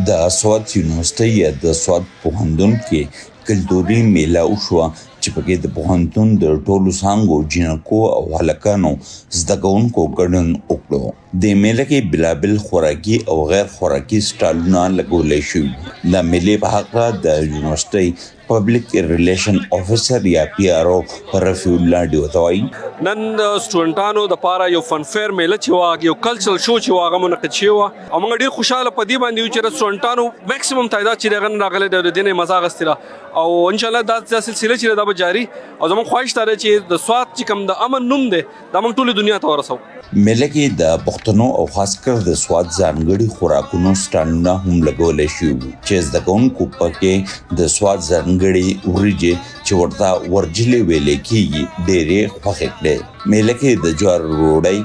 د سوات یونیورسټۍ د سوات پوهنتون کې کلتوري میله وشوه چې پکې د پوهنتون د ټولو څانګو جینکو او هلکانو زده کوونکو ګډون وکړو. د میله کې بېلابېل خوراکي او غیر خوراکي سټالونه لګولی شوي. د میلې په هکله د یونیورسټۍ پبلک ریلیشن افیسر یا پی آر او رفیع الله ډیو ته وایي نن د سټوډنټانو دپاره یو فن فیر میله چې وه، یو کلچرل شو چې وه، هغه منعقد شوی وه او موږ ډېر خوشحاله په دې باندې یو چې د سټوډنټانو میکسیمم تعداد چې دی هغه نن راغلی دی او د دې نه یې مزه اخیستې ده او انشاءالله دا سلسله چې ده دا به جاري او زموږ خواهش دا دی چې د سوات چې کوم د امن نوم دی دا موږ ټولې دنیا ته ورسوو. میله کې د پښتنو او خاص کر د سوات ځانګړي خوراکونو سټالونه هم لګولی شوي وو چې زده کوونکو پکې د سوات ځانګړي وریجې چې ورته ورجلې ویلې کېږي ډېرې خوښې کړې. میله کې د جوار ډوډۍ،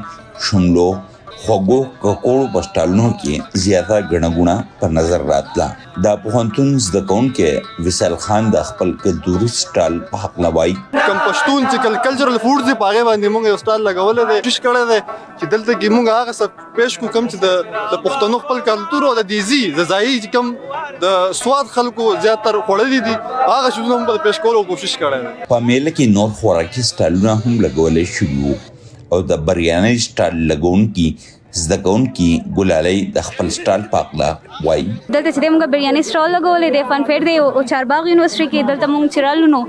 شملو، خوږو ککوړو په سټالونو کې زیاته ګڼه ګوڼه په نظر راتله. د پوهنتون زده کوونکی وصال خان د خپل کلتوري سټال په هکله وایي کوم پښتون چې کلچرل فوډ دی په هغې باندې موږ یو سټال لګولی دی. کوشش کړی دی چې دلته کې موږ هغه څه پیش کړو کوم چې د پښتنو خپل کلتور او د دیزي د ځایي چې کوم د سوات خلکو زیاتر خوړلي دي هغه شیزونه هم پیش کولو کوشش کړی دی. په میله کې نور خوراکي سټالونه هم لګولی شوي وو او د بریانۍ سټال لګونکي زده کوونکي ګلالۍ د خپل سټال په هکله وایي دلته چې دی موږ بریاني سټال لګولی دی، فن فیر دی او چارباغ یونیورسټۍ کې دلته موږ چې رالو نو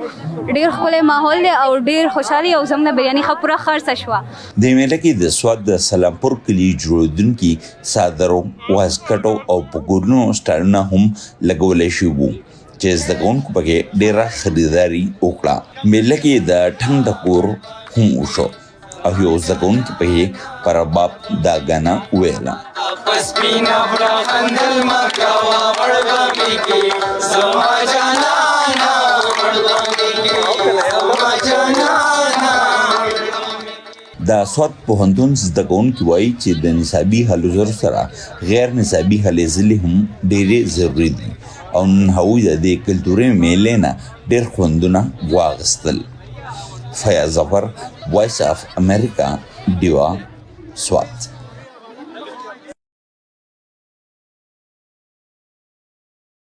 ډېر ښکلی ماحول دی او ډېر خوشحالي او زموږ د بریاني ښه پوره خرڅه شوه. د میله کې د سوات د سلامپور کلي جوړېدونکي څادرو، واسکټو او پګورونو سټالونه هم لګولی شوي وو چې زده کوونکو پکې ډېره خریداري وکړه. میله کې د ټنګ ډکور هم وشو او یو زده کوونکي پکې پر رباب دا ګانا وویله. د سوات پوهنتون زده کوونکي وایي چې د نصابي هلو ځلو سره غیر نصابي هلې ځلې هم ډېرې ضروري دي او نن هغوی د دې کلتوري میلې نه ډېر خوندونه واخیستل. فیاض ظفر، وایس آف امریکا، ډیوا، سوات.